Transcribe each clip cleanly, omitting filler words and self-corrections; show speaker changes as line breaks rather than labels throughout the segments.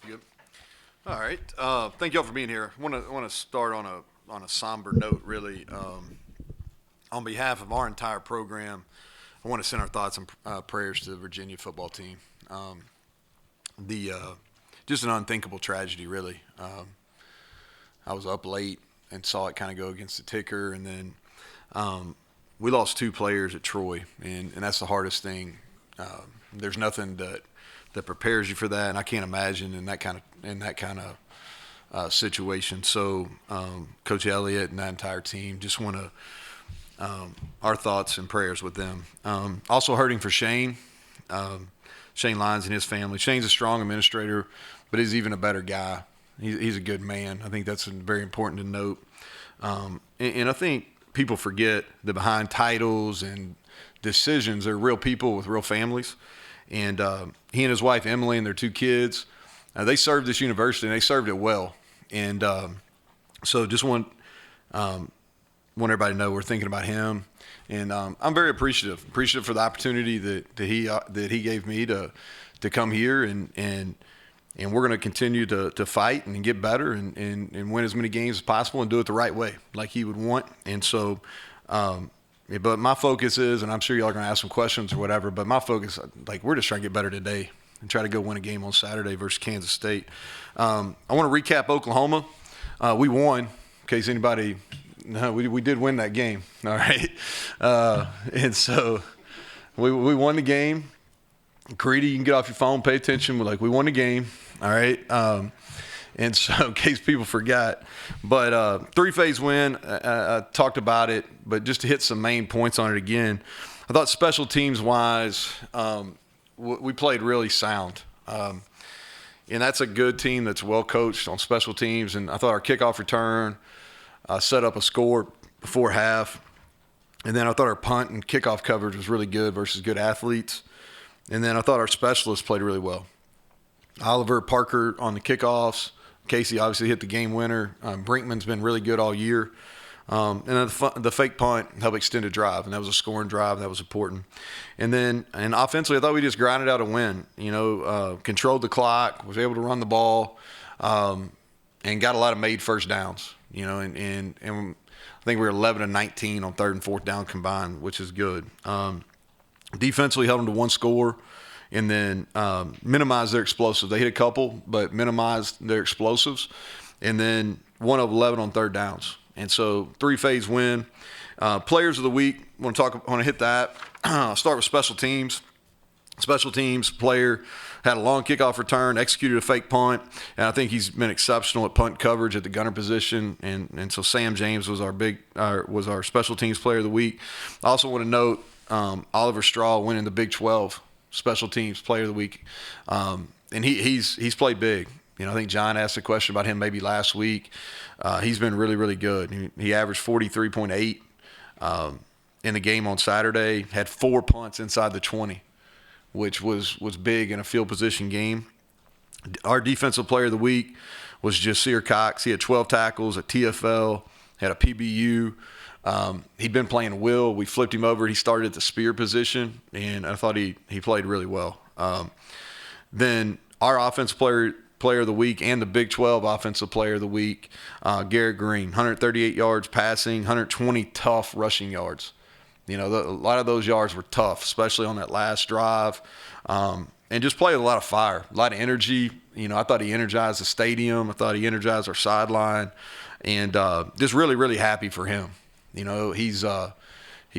Good. All right. Thank y'all for being here. I want to start on a somber note, really. On behalf of our entire program, I want to send our thoughts and prayers to the Virginia football team. The Just an unthinkable tragedy, really. I was up late and saw it kind of go against the ticker, and then we lost two players at Troy, and that's the hardest thing. There's nothing that prepares you for that, and I can't imagine in that kind of situation. So, Coach Elliott and that entire team, just want to our thoughts and prayers with them. Also hurting for Shane, Shane Lyons and his family. Shane's a strong administrator, but he's even a better guy. He's a good man. I think that's very important to note. And I think people forget that behind titles and decisions, they're real people with real families. And he and his wife, Emily, and their two kids, they served this university, and they served it well. And so just want everybody to know we're thinking about him. And I'm very appreciative for the opportunity that he gave me to come here. And we're going to continue to fight and get better and win as many games as possible and do it the right way, like he would want. And so but my focus is, and I'm sure y'all are going to ask some questions or whatever, but my focus, we're just trying to get better today and try to go win a game on Saturday versus Kansas State. I want to recap Oklahoma. We won, in case anybody – no, we did win that game, all right? And so we won the game. Greedy, you can get off your phone, pay attention. We won the game, all right? And so, in case people forgot, but three-phase win, I talked about it, but just to hit some main points on it again, I thought special teams-wise, we played really sound. And that's a good team that's well-coached on special teams. And I thought our kickoff return set up a score before half. And then I thought our punt and kickoff coverage was really good versus good athletes. And then I thought our specialists played really well. Oliver, Parker on the kickoffs. Casey obviously hit the game winner. Brinkman's been really good all year. And then the fake punt helped extend a drive, and that was a scoring drive. That was important. And then offensively, I thought we just grinded out a win. Controlled the clock, was able to run the ball, and got a lot of made first downs. And I think we were 11 and 19 on third and fourth down combined, which is good. Defensively held them to one score. And then minimize their explosives. They hit a couple, but minimized their explosives. And then 1 of 11 on third downs. And so three-phase win. Players of the week, want to hit that. I'll start with special teams. Special teams player had a long kickoff return, executed a fake punt, and I think he's been exceptional at punt coverage at the gunner position. And so Sam James was our special teams player of the week. I also want to note Oliver Straw winning the Big 12 special teams player of the week. And he's played big. I think John asked a question about him maybe last week. He's been really, really good. He averaged 43.8 in the game on Saturday, had 4 punts inside the 20, which was big in a field position game. Our defensive player of the week was Jasir Cox. He had 12 tackles at TFL, had a PBU. He'd been playing Will. We flipped him over. He started at the spear position, and I thought he played really well. Then our offensive player of the week and the Big 12 offensive player of the week, Garrett Green, 138 yards passing, 120 tough rushing yards. A lot of those yards were tough, especially on that last drive, and just played with a lot of fire, a lot of energy. I thought he energized the stadium. I thought he energized our sideline, and just really, really happy for him. He's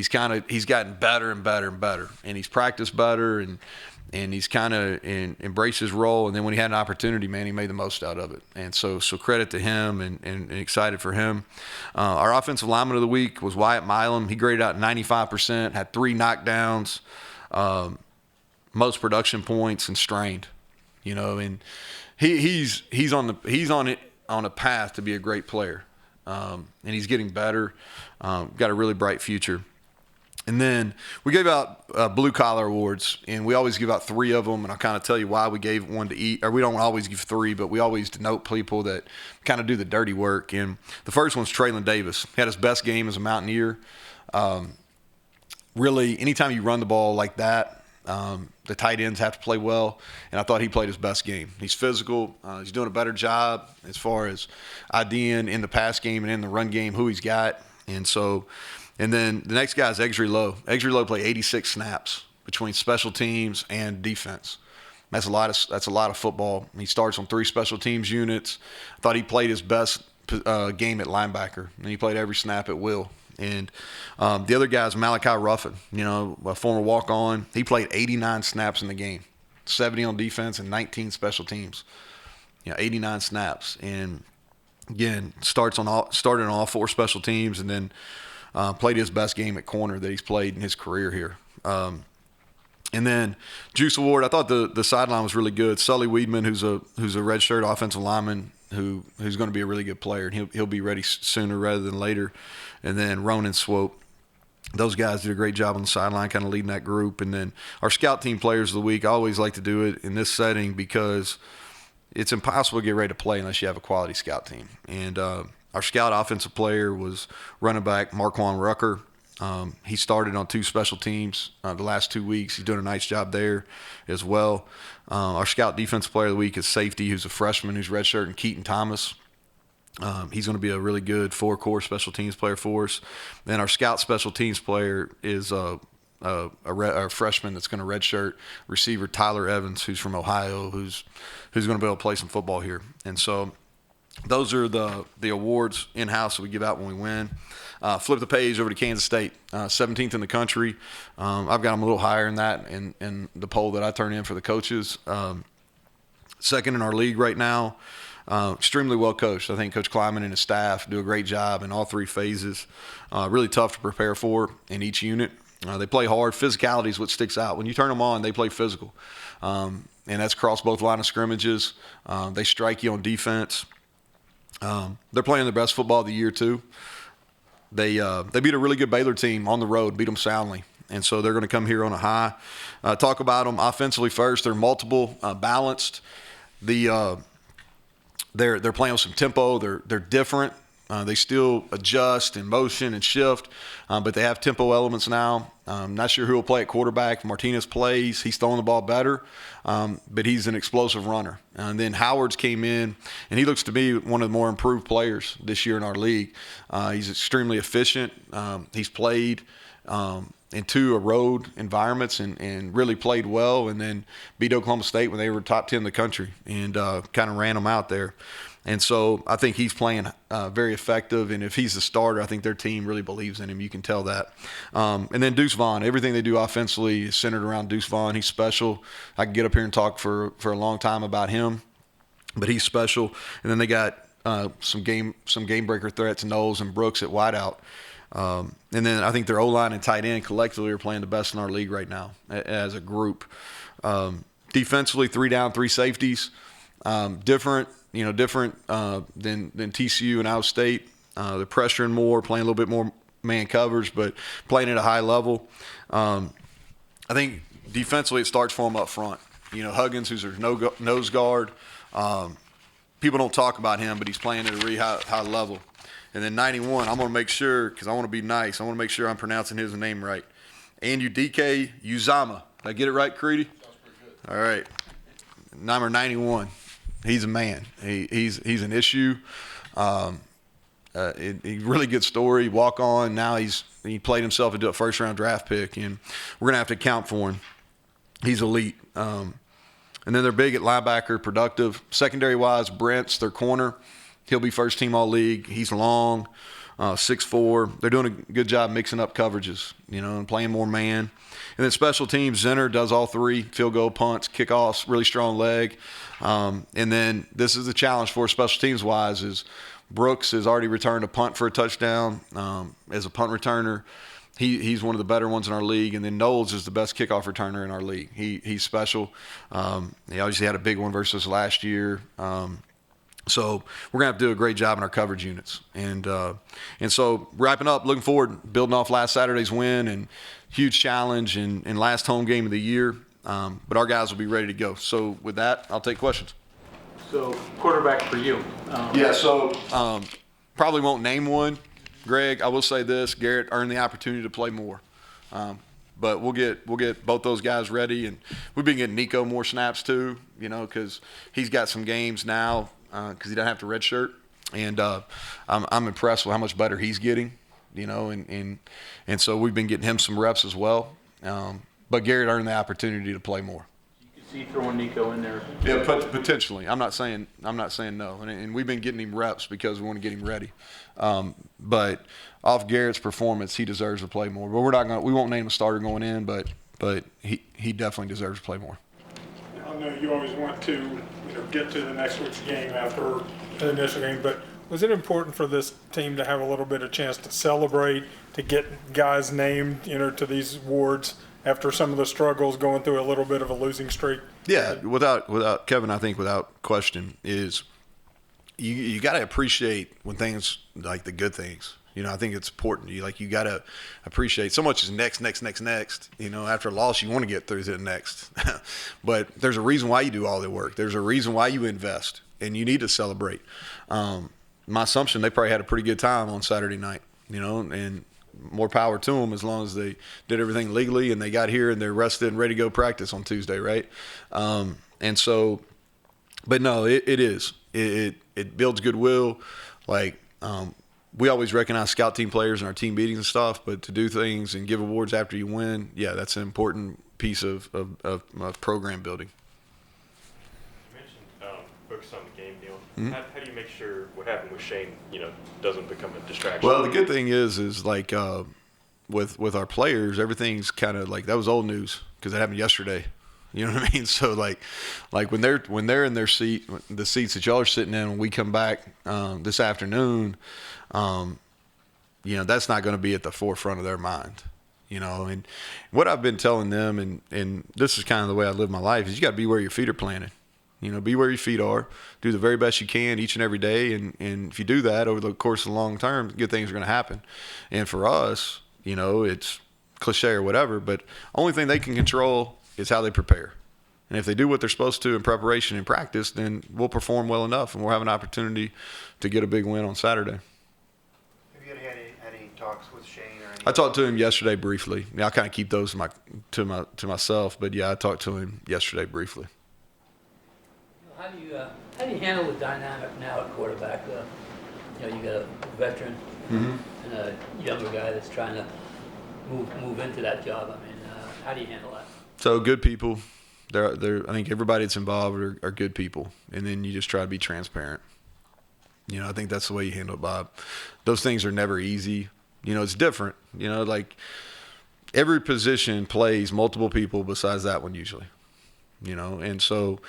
gotten better and better and better, and he's practiced better, and he's kind of embraced his role. And then when he had an opportunity, man, he made the most out of it. And so credit to him and excited for him. Our offensive lineman of the week was Wyatt Milam. He graded out 95%, had 3 knockdowns, most production points, and strained. And he's on a path to be a great player. And he's getting better. Got a really bright future. And then we gave out blue collar awards, and we always give out 3 of them. And I'll kind of tell you why we gave one to each, or we don't always give 3, but we always denote people that kind of do the dirty work. And the first one's Traylon Davis. He had his best game as a Mountaineer. Really, anytime you run the ball like that, The tight ends have to play well, and I thought he played his best game. He's physical. He's doing a better job as far as IDing in the pass game and in the run game, who he's got. And then the next guy is Exry Lowe. Exry Lowe played 86 snaps between special teams and defense. That's a lot of football. He starts on 3 special teams units. I thought he played his best game at linebacker, and he played every snap at will. And the other guy is Malachi Ruffin, a former walk-on. He played 89 snaps in the game, 70 on defense and 19 special teams. 89 snaps. And again, started on all 4 special teams, and then played his best game at corner that he's played in his career here. And then Juice Award, I thought the sideline was really good. Sully Weedman, who's a redshirt offensive lineman, who's going to be a really good player, and he'll be ready sooner rather than later. And then Ronan Swope. Those guys did a great job on the sideline, kind of leading that group. And then our scout team players of the week, I always like to do it in this setting because it's impossible to get ready to play unless you have a quality scout team. And our scout offensive player was running back Marquand Rucker. He started on 2 special teams the last 2 weeks. He's doing a nice job there as well. Our scout defensive player of the week is safety, who's a freshman who's redshirt, and Keaton Thomas. He's going to be a really good 4-core special teams player for us. Then our scout special teams player is a freshman that's going to redshirt, receiver Tyler Evans, who's from Ohio, who's going to be able to play some football here. And so those are the awards in-house that we give out when we win. Flip the page over to Kansas State, 17th in the country. I've got them a little higher than that in the poll that I turn in for the coaches. Second in our league right now. Extremely well coached. I think Coach Kleiman and his staff do a great job in all 3 phases. Really tough to prepare for in each unit. They play hard. Physicality is what sticks out. When you turn them on, they play physical. And that's across both line of scrimmages. They strike you on defense. They're playing their best football of the year, too. They beat a really good Baylor team on the road, beat them soundly. And so they're going to come here on a high. Talk about them offensively first. They're multiple, balanced. They're playing with some tempo. They're different. They still adjust and motion and shift, but they have tempo elements now. Not sure who will play at quarterback. Martinez plays. He's throwing the ball better, but he's an explosive runner. And then Howard's came in, and he looks to be one of the more improved players this year in our league. He's extremely efficient. He's played in 2 road environments and really played well, and then beat Oklahoma State when they were top 10 in the country and kind of ran them out there. And so I think he's playing very effective, and if he's the starter, I think their team really believes in him. You can tell that. And then Deuce Vaughn, everything they do offensively is centered around Deuce Vaughn. He's special. I can get up here and talk for a long time about him, but he's special. And then they got some game breaker threats, Knowles and Brooks at wideout. And then I think their O-line and tight end collectively are playing the best in our league right now as a group. Defensively, 3 down, 3 safeties. Different than TCU and Iowa State. They're pressuring more, playing a little bit more man covers, but playing at a high level. I think defensively it starts for them up front. Huggins, who's their nose guard. People don't talk about him, but he's playing at a really high level. And then 91, I'm going to make sure, because I want to be nice, I want to make sure I'm pronouncing his name right. Andudike Uzama. Did I get it right, Creedy?
Sounds pretty good.
All right. Number 91. He's a man. He's an issue. A really good story. Walk on. Now he played himself into a first-round draft pick, and we're going to have to account for him. He's elite. And then they're big at linebacker, productive. Secondary-wise, Brent's their corner. He'll be first-team all-league. He's long, 6'4". They're doing a good job mixing up coverages, and playing more man. And then special teams, Zenner does all 3, field goal, punts, kickoffs, really strong leg. And then this is the challenge for special teams-wise is Brooks has already returned a punt for a touchdown as a punt returner. He's one of the better ones in our league. And then Knowles is the best kickoff returner in our league. He's special. He obviously had a big one versus last year. So we're going to have to do a great job in our coverage units. And so wrapping up, looking forward, building off last Saturday's win and huge challenge and last home game of the year. But our guys will be ready to go. So with that, I'll take questions.
So quarterback for you.
Probably won't name one, Greg. I will say this, Garrett earned the opportunity to play more. But we'll get both those guys ready, and we've been getting Nico more snaps too, because he's got some games now because he doesn't have to redshirt, and I'm impressed with how much better he's getting, and so we've been getting him some reps as well. But Garrett earned the opportunity to play more.
You can see throwing Nico in there.
Yeah, potentially. I'm not saying no, and we've been getting him reps because we want to get him ready. But off Garrett's performance, he deserves to play more. But we won't name a starter going in, but he definitely deserves to play more.
I know you always want to get to the next week's game after the initial game, but was it important for this team to have a little bit of chance to celebrate, to get guys named, to these awards after some of the struggles, going through a little bit of a losing streak?
Yeah, without Kevin, I think without question is you got to appreciate when things like the good things. I think it's important. You got to appreciate so much as next. After a loss, you want to get through to the next. But there's a reason why you do all the work. There's a reason why you invest, and you need to celebrate. My assumption, they probably had a pretty good time on Saturday night, and more power to them as long as they did everything legally and they got here and they're rested and ready to go practice on Tuesday, right? And so, but no, it is. It builds goodwill. We always recognize scout team players in our team meetings and stuff, but to do things and give awards after you win, yeah, that's an important piece of program building.
You mentioned focus on the game, Neal. Mm-hmm. How do you make sure what happened with Shane, doesn't become a distraction?
Well, the good thing is like with our players, everything's kind of like that was old news because it happened yesterday. You know what I mean? So like when they're in their seat, the seats that y'all are sitting in, when we come back this afternoon, that's not going to be at the forefront of their mind. And what I've been telling them, and this is kind of the way I live my life, is you got to be where your feet are planted. Be where your feet are. Do the very best you can each and every day, and if you do that over the course of the long term, good things are going to happen. And for us, it's cliche or whatever, but only thing they can control is how they prepare. And if they do what they're supposed to in preparation and practice, then we'll perform well enough, and we'll have an opportunity to get a big win on Saturday.
Have you had any talks with Shane or any?
I talked to him yesterday briefly. I kind of keep those to myself, but yeah, I talked to him yesterday briefly.
How do you handle the dynamic now at quarterback? You got a veteran and a younger guy that's trying to move into that job. How do you handle that?
So good people. I think everybody that's involved are good people, and then you just try to be transparent. I think that's the way you handle it, Bob. Those things are never easy. It's different. Like every position plays multiple people besides that one usually. And so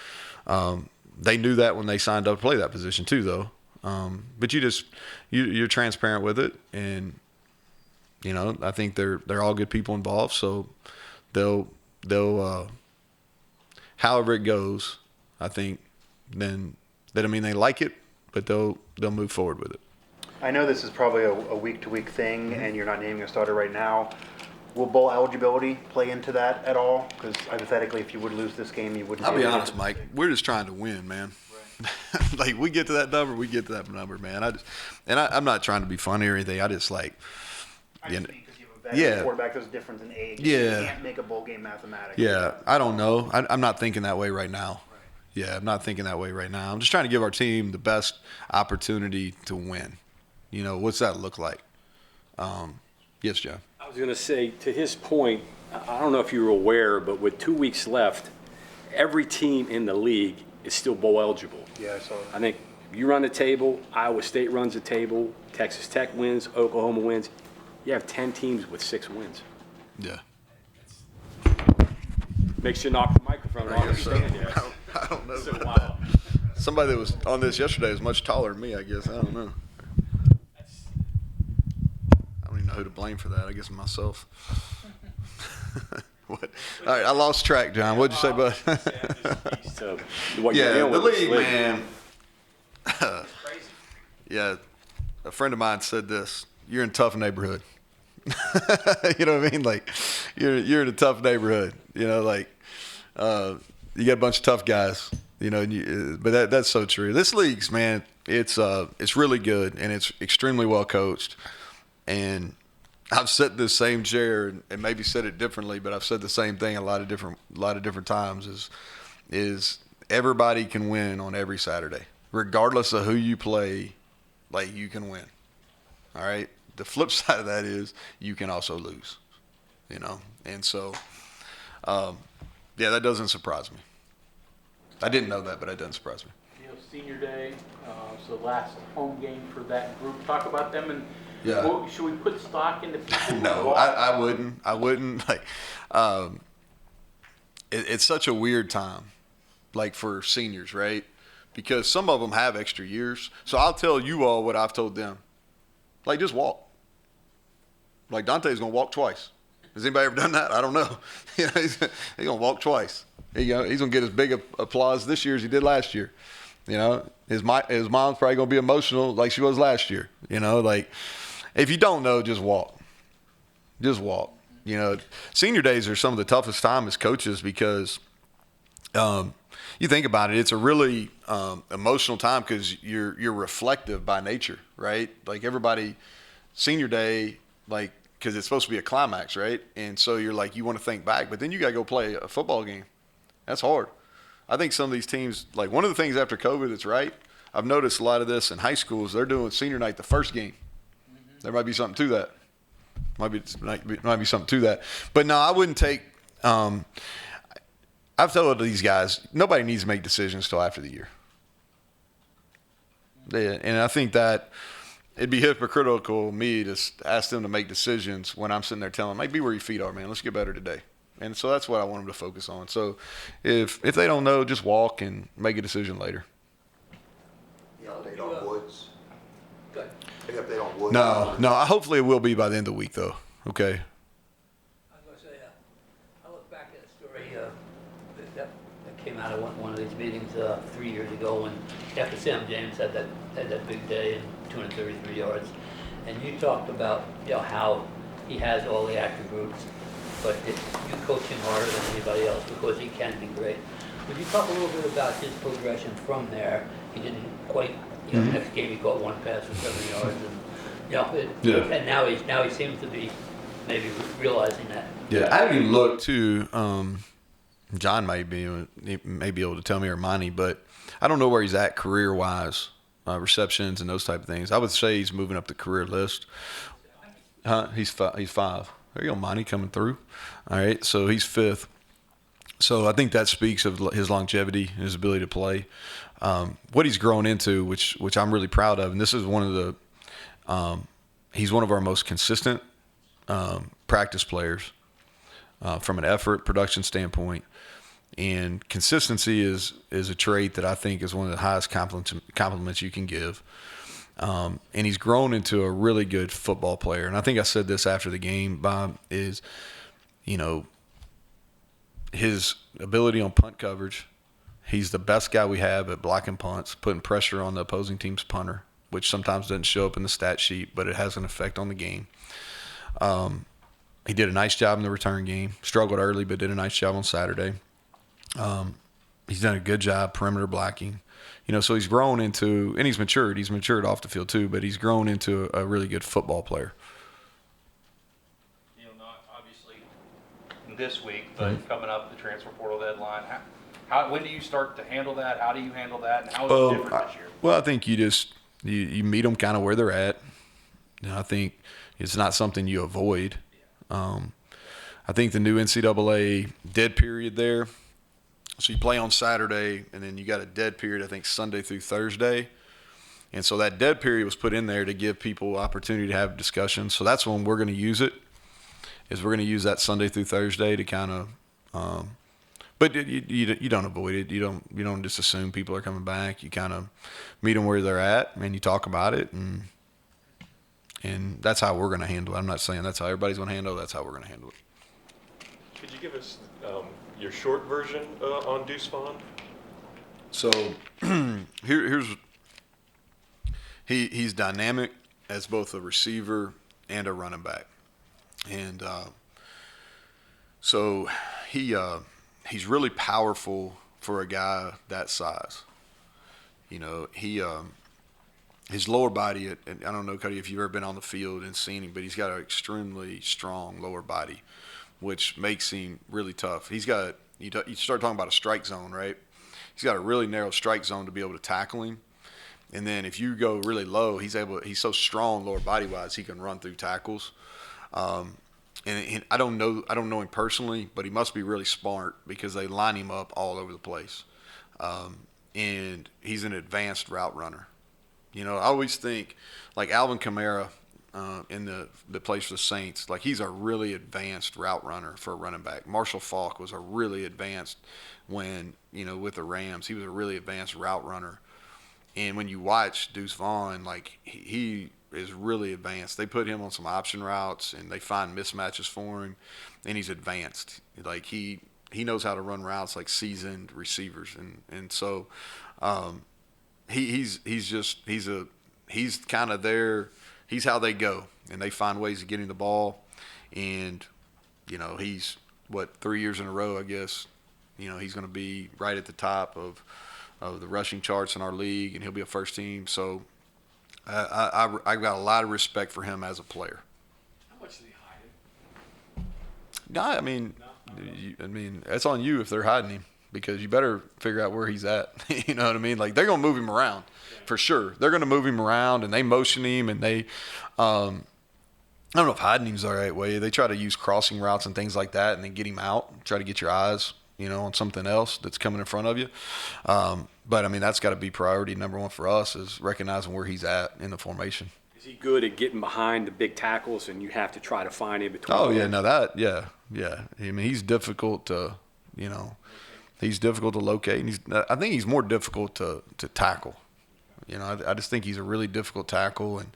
they knew that when they signed up to play that position too, though. But you're transparent with it, and I think they're all good people involved, so they'll however it goes, I think then that they like it, but they'll move forward with it.
I know this is probably a week-to-week thing, and you're not naming a starter right now. Will bowl eligibility play into that at all? Because hypothetically, if you would lose this game, you wouldn't.
I'll be honest, Mike. We're just trying to win, man. Right. Like we get to that number, man. I'm not trying to be funny or anything. I just like.
I just mean because you have a veteran quarterback, there's a difference in age.
Yeah.
You can't make a bowl game mathematically.
Yeah, I don't know. I'm not thinking that way right now. Right. Yeah, I'm not thinking that way right now. I'm just trying to give our team the best opportunity to win. What's that look like? Yes, John.
I was going to say, to his point, I don't know if you were aware, but with 2 weeks left, every team in the league is still bowl eligible.
Yeah, I saw that.
I think you run the table, Iowa State runs the table, Texas Tech wins, Oklahoma wins. You have 10 teams with 6 wins.
Yeah.
Makes you knock the microphone off the stand. Yeah.
I don't know.
So, wow.
Somebody that was on this yesterday is much taller than me, I guess. I don't know. I don't even know who to blame for that. I guess myself. What? All right, I lost track, John. What'd you say, bud? The league, man. Yeah, a friend of mine said this. You're in a tough neighborhood. You know what I mean? Like, you're in a tough neighborhood. You got a bunch of tough guys. But that's so true. This league's, man, it's really good and it's extremely well coached, and I've said this same chair and maybe said it differently, but I've said the same thing a lot of different times. Is everybody can win on every Saturday, regardless of who you play. Like, you can win. All right. The flip side of that is you can also lose. And so, yeah, that doesn't surprise me. I didn't know that, but it doesn't surprise me.
Senior Day, so last home game for that group. Talk about them, and
Yeah.
should we put stock into people? who
No,
walk?
I wouldn't. I wouldn't. Like, it's such a weird time, like, for seniors, right? Because some of them have extra years. So I'll tell you all what I've told them. Like, just walk. Like, Dante's going to walk twice. Has anybody ever done that? I don't know. He's going to walk twice. He's going to get as big applause this year as he did last year. His mom's probably going to be emotional like she was last year. Like, if you don't know, just walk. Just walk. Senior days are some of the toughest time as coaches because you think about it, it's a really emotional time because you're reflective by nature, right? Like, everybody, senior day, like, because it's supposed to be a climax, right? And so you're like, you want to think back, but then you got to go play a football game. That's hard. I think some of these teams, like, one of the things after COVID that's right, I've noticed a lot of this in high schools, they're doing senior night the first game. There might be something to that. Might be something to that. But no, I wouldn't take I've told these guys, nobody needs to make decisions till after the year. And I think that it'd be hypocritical of me to ask them to make decisions when I'm sitting there telling them, hey, be where your feet are, man. Let's get better today. And so that's what I want them to focus on. So if they don't know, just walk and make a decision later.
They don't Woods.
Good.
Any update on Woods?
No. Hopefully it will be by the end of the week, though. Okay.
I was going to say, I look back at a story that came out of one of these meetings 3 years ago when after Sam James had that big day and 233 yards, and you talked about how he has all the attributes, but you coach him harder than anybody else because he can be great. Would you talk a little bit about his progression from there? He didn't quite. Next game he caught one pass for 7 yards, and now he seems to be maybe realizing that.
Yeah, I haven't even looked to. John may be able to tell me, or Monty, but I don't know where he's at career wise, receptions and those type of things. I would say he's moving up the career list. He's 5. There you go, Monty coming through. All right, so he's 5th. So I think that speaks of his longevity and his ability to play. What he's grown into, which I'm really proud of, and this is one of the he's one of our most consistent practice players from an effort production standpoint, and consistency is a trait that I think is one of the highest compliments you can give. And he's grown into a really good football player. And I think I said this after the game, Bob, is his ability on punt coverage. He's the best guy we have at blocking punts, putting pressure on the opposing team's punter, which sometimes doesn't show up in the stat sheet, but it has an effect on the game. He did a nice job in the return game. Struggled early, but did a nice job on Saturday. He's done a good job perimeter blocking. So he's grown into, and he's matured. He's matured off the field too, but he's grown into a really good football player.
Not obviously this week, but coming up the transfer portal deadline. When do you start to handle that? How do you handle that? And how is it different this year?
Well, I think you meet them kind of where they're at. I think it's not something you avoid. I think the new NCAA dead period there. So you play on Saturday, and then you got a dead period, I think, Sunday through Thursday. And so that dead period was put in there to give people opportunity to have discussions. So that's when we're going to use it, is we're going to use that Sunday through Thursday to kind of but you don't avoid it. You don't just assume people are coming back. You kind of meet them where they're at, and you talk about it, and that's how we're going to handle it. I'm not saying that's how everybody's going to handle it. That's how we're going to handle it.
Could you give us your short version on Deuce Vaughn?
So here's he's dynamic as both a receiver and a running back, and so he's really powerful for a guy that size. his lower body, and I don't know, Cody, if you've ever been on the field and seen him, but he's got an extremely strong lower body, which makes him really tough. He's got, you start talking about a strike zone, right? He's got a really narrow strike zone to be able to tackle him. And then if you go really low, he's so strong lower body wise, he can run through tackles. And I don't know him personally, but he must be really smart because they line him up all over the place. And he's an advanced route runner. You know, I always think like Alvin Kamara in the place for the Saints, like he's a really advanced route runner for a running back. Marshall Faulk was a really advanced when, you know, with the Rams, he was a really advanced route runner. And when you watch Deuce Vaughn, like he is really advanced. They put him on some option routes and they find mismatches for him, and he's advanced. Like he knows how to run routes like seasoned receivers, and so he's kind of there. He's how they go, and they find ways of getting the ball. And you know, he's 3 years in a row, I guess. You know, he's going to be right at the top of the rushing charts in our league, and he'll be a first team. So I've got a lot of respect for him as a player.
How much did he hide it?
No, I mean, it's on you if they're hiding him, because you better figure out where he's at. You know what I mean? Like, they're going to move him around for sure. They're going to move him around, and they motion him, and they I don't know if hiding him's the right way. They try to use crossing routes and things like that and then get him out, try to get your eyes, you know, on something else that's coming in front of you. But, I mean, that's got to be priority number one for us, is recognizing where he's at in the formation.
Is he good at getting behind the big tackles and you have to try to find in between?
Oh, yeah, no, yeah. I mean, he's difficult to, you know, he's difficult to locate. And I think he's more difficult to tackle. You know, I just think he's a really difficult tackle. And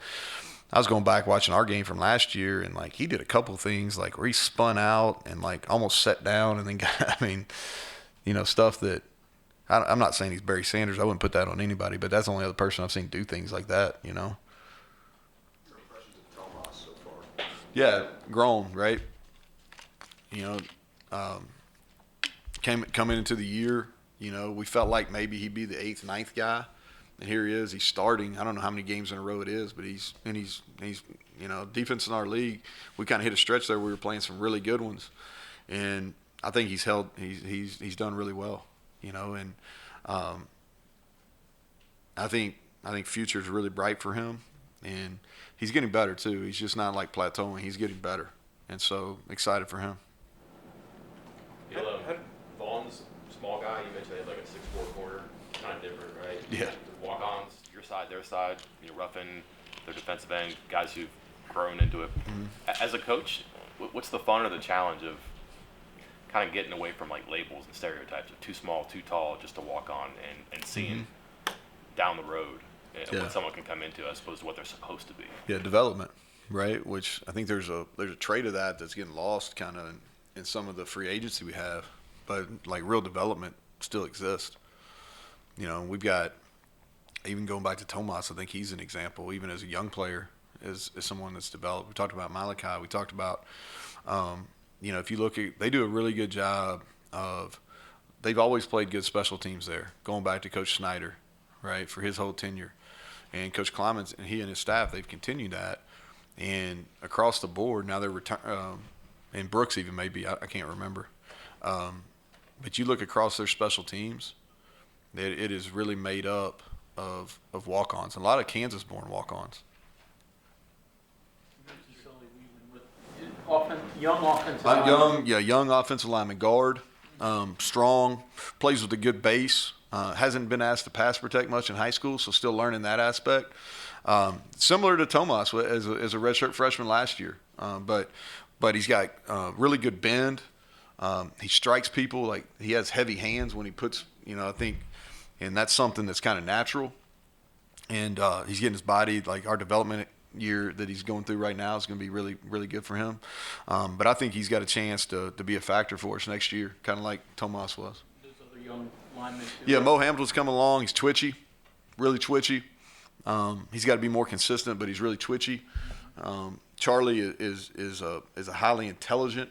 I was going back watching our game from last year, and, like, he did a couple things, like, where he spun out and, like, almost sat down and then got, I mean, you know, stuff that I'm not saying he's Barry Sanders. I wouldn't put that on anybody, but that's the only other person I've seen do things like that, you know.
Your impressions of Tomas so far?
Yeah, grown, right? You know, coming into the year, you know, we felt like maybe he'd be the 8th, 9th guy. And here he is. He's starting. I don't know how many games in a row it is, but he's you know, defense in our league. We kind of hit a stretch there where we were playing some really good ones, and I think he's done really well, you know. And I think future's really bright for him, and he's getting better too. He's just not like plateauing. He's getting better, and so excited for him.
Had Vaughn's small guy, you mentioned they had like a 6'4" corner, kind of different, right?
Yeah.
Walk-ons, your side, their side, you know, roughing their defensive end, guys who've grown into it. Mm-hmm. As a coach, what's the fun or the challenge of kind of getting away from like labels and stereotypes of too small, too tall, just to walk on and seeing down the road what someone can come into as opposed to what they're supposed to be?
Yeah, development, right? Which I think there's a trait of that that's getting lost kind of in some of the free agency we have, but like real development still exists. You know, we've got, even going back to Tomas, I think he's an example, even as a young player, as someone that's developed. We talked about Malachi. We talked about, you know, if you look at, they do a really good job of, they've always played good special teams there, going back to Coach Snyder, right, for his whole tenure. And Coach Clemens and he and his staff, they've continued that. And across the board, now they're and Brooks even maybe, I can't remember. But you look across their special teams, it is really made up of walk-ons. A lot of Kansas-born walk-ons.
Young offensive lineman.
Young offensive lineman, guard, strong, plays with a good base. Hasn't been asked to pass protect much in high school, so still learning that aspect. Similar to Tomas as a redshirt freshman last year, but he's got really good bend. He strikes people, like he has heavy hands when he puts, you know, I think, and that's something that's kind of natural. And he's getting his body, like our development year that he's going through right now is going to be really, really good for him. But I think he's got a chance to be a factor for us next year, kind of like Tomas was.
Those other young linemen too.
Yeah, Mo Hamilton's coming along. He's twitchy, really twitchy. He's got to be more consistent, but he's really twitchy. Charlie is a highly intelligent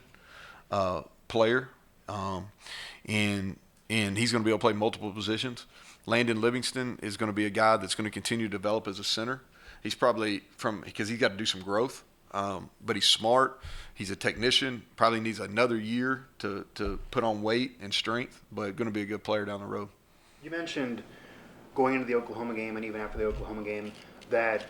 player, and he's going to be able to play multiple positions. Landon Livingston is going to be a guy that's going to continue to develop as a center. He's probably because he's got to do some growth, but he's smart. He's a technician. Probably needs another year to put on weight and strength, but going to be a good player down the road.
You mentioned going into the Oklahoma game and even after the Oklahoma game that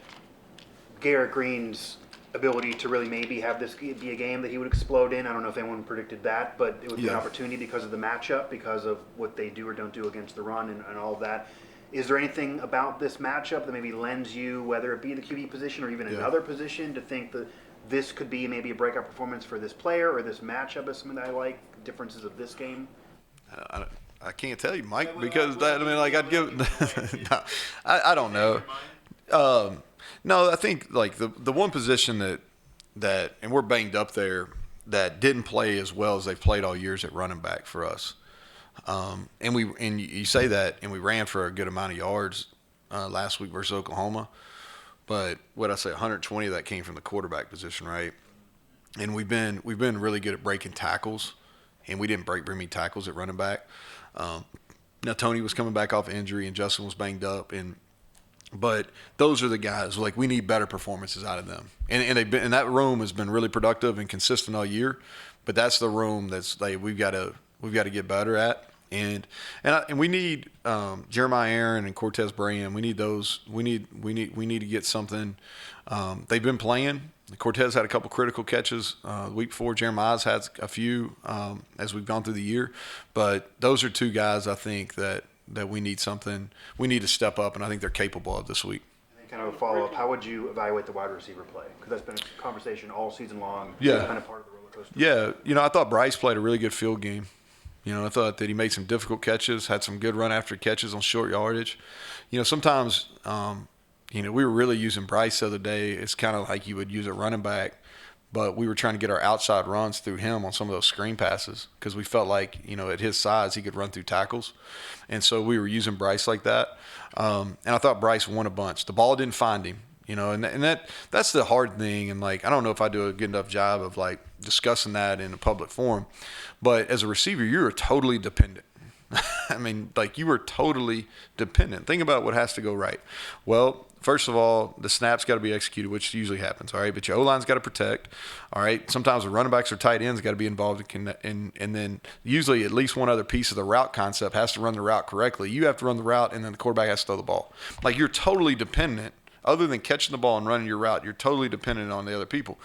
Garrett Green's ability to really maybe have this be a game that he would explode in. I don't know if anyone predicted that, but it would be an opportunity because of the matchup, because of what they do or don't do against the run and all of that. Is there anything about this matchup that maybe lends you, whether it be the QB position or even another position, to think that this could be maybe a breakout performance for this player or this matchup is something that I like, differences of this game?
I can't tell you, Mike, because I'd give no, I don't know. No, I think like the one position that and we're banged up there that didn't play as well as they've played all years at running back for us. And you say that, and we ran for a good amount of yards last week versus Oklahoma, but what I say, 120 of that came from the quarterback position, right? And we've been really good at breaking tackles, and we didn't break very many tackles at running back. Now Tony was coming back off injury, and Justin was banged up, but those are the guys. Like, we need better performances out of them, and that room has been really productive and consistent all year. But that's the room that's like we've got to get better at, and we need Jeremiah Aaron and Cortez Braham. We need those. We need to get something. They've been playing. Cortez had a couple critical catches the week before. Jeremiah's had a few as we've gone through the year, but those are two guys I think that we need something. We need to step up, and I think they're capable of this week.
And kind of a follow-up, how would you evaluate the wide receiver play? Because that's been a conversation all season long.
Yeah.
Kind of part of the roller coaster.
Yeah, I thought Bryce played a really good field game. I thought that he made some difficult catches, had some good run after catches on short yardage. Sometimes, we were really using Bryce the other day. It's kind of like you would use a running back, but we were trying to get our outside runs through him on some of those screen passes because we felt like, at his size, he could run through tackles. And so we were using Bryce like that. And I thought Bryce won a bunch. The ball didn't find him, and that's the hard thing. And, I don't know if I do a good enough job of, discussing that in a public forum. But as a receiver, you're totally dependent. You were totally dependent. Think about what has to go right. Well, first of all, the snap's got to be executed, which usually happens, all right? But your O-line's got to protect, all right? Sometimes the running backs or tight ends got to be involved, and then usually at least one other piece of the route concept has to run the route correctly. You have to run the route, and then the quarterback has to throw the ball. You're totally dependent. Other than catching the ball and running your route, you're totally dependent on the other people.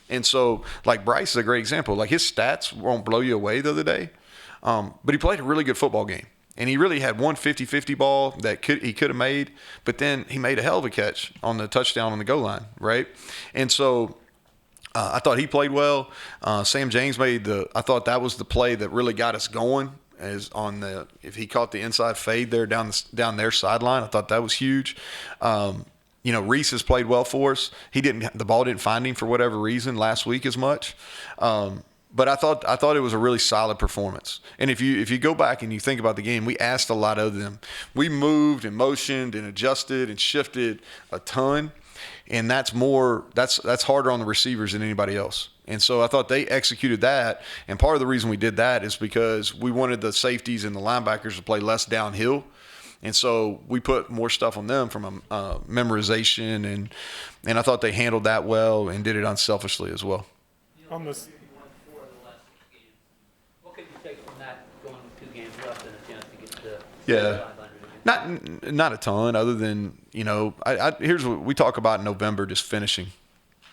And so, Bryce is a great example. His stats won't blow you away the other day, but he played a really good football game. And he really had one 50-50 ball that he could have made, but then he made a hell of a catch on the touchdown on the goal line, right? And so I thought he played well. Sam James I thought that was the play that really got us going. If he caught the inside fade there down their sideline, I thought that was huge. Reese has played well for us. The ball didn't find him for whatever reason last week as much. But I thought it was a really solid performance. And if you go back and you think about the game, we asked a lot of them. We moved and motioned and adjusted and shifted a ton, and that's harder on the receivers than anybody else. And so I thought they executed that. And part of the reason we did that is because we wanted the safeties and the linebackers to play less downhill. And so we put more stuff on them from a memorization, and I thought they handled that well and did it unselfishly as well.
On this.
What could you take from that going 2 games left and a chance to get to
Yeah.
500?
Not a ton, other than here's what we talk about in November: just finishing,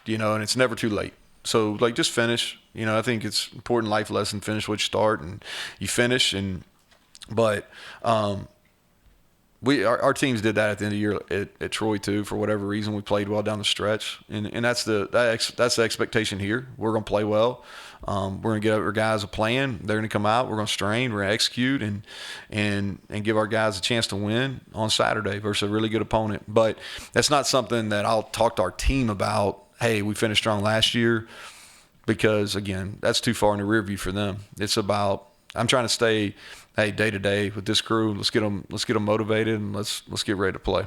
and it's never too late. So just finish. I think it's important life lesson: finish what you start, and you finish. But our teams did that at the end of the year at Troy too. For whatever reason, we played well down the stretch, and that's the expectation here. We're going to play well. We're going to get our guys a plan. They're going to come out. We're going to strain. We're going to execute and give our guys a chance to win on Saturday versus a really good opponent. But that's not something that I'll talk to our team about. Hey, we finished strong last year, because again, that's too far in the rear view for them. It's about I'm trying to stay day to day with this crew. Let's get them motivated, and let's get ready to play.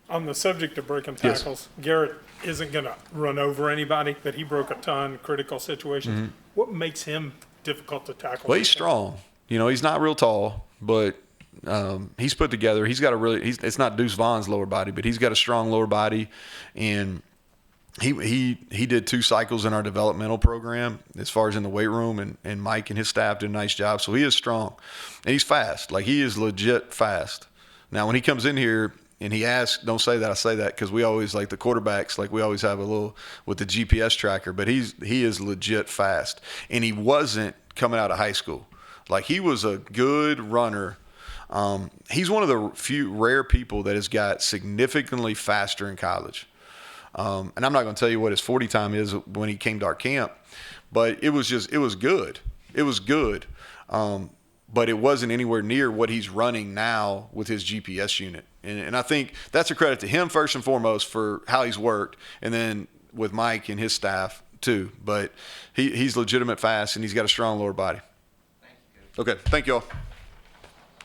On the subject of breaking tackles, yes. Garrett isn't going to run over anybody, but he broke a ton, critical situations. Mm-hmm. What makes him difficult to tackle?
Well, he's strong. He's not real tall, but he's put together. He's got a really. It's not Deuce Vaughn's lower body, but he's got a strong lower body, and he did 2 cycles in our developmental program as far as in the weight room, and Mike and his staff did a nice job. So he is strong, and he's fast. Like, he is legit fast. Now, when he comes in here and he asks, don't say that I say that, because we always, like the quarterbacks, like we always have a little with the GPS tracker, but he is legit fast, and he wasn't coming out of high school. Like, he was a good runner. He's one of the few rare people that has got significantly faster in college. And I'm not going to tell you what his 40 time is when he came to our camp, but it was good. It was good. But it wasn't anywhere near what he's running now with his GPS unit. And I think that's a credit to him first and foremost for how he's worked, and then with Mike and his staff too. But he's legitimate fast, and he's got a strong lower body.
Thank you.
Okay, thank you all.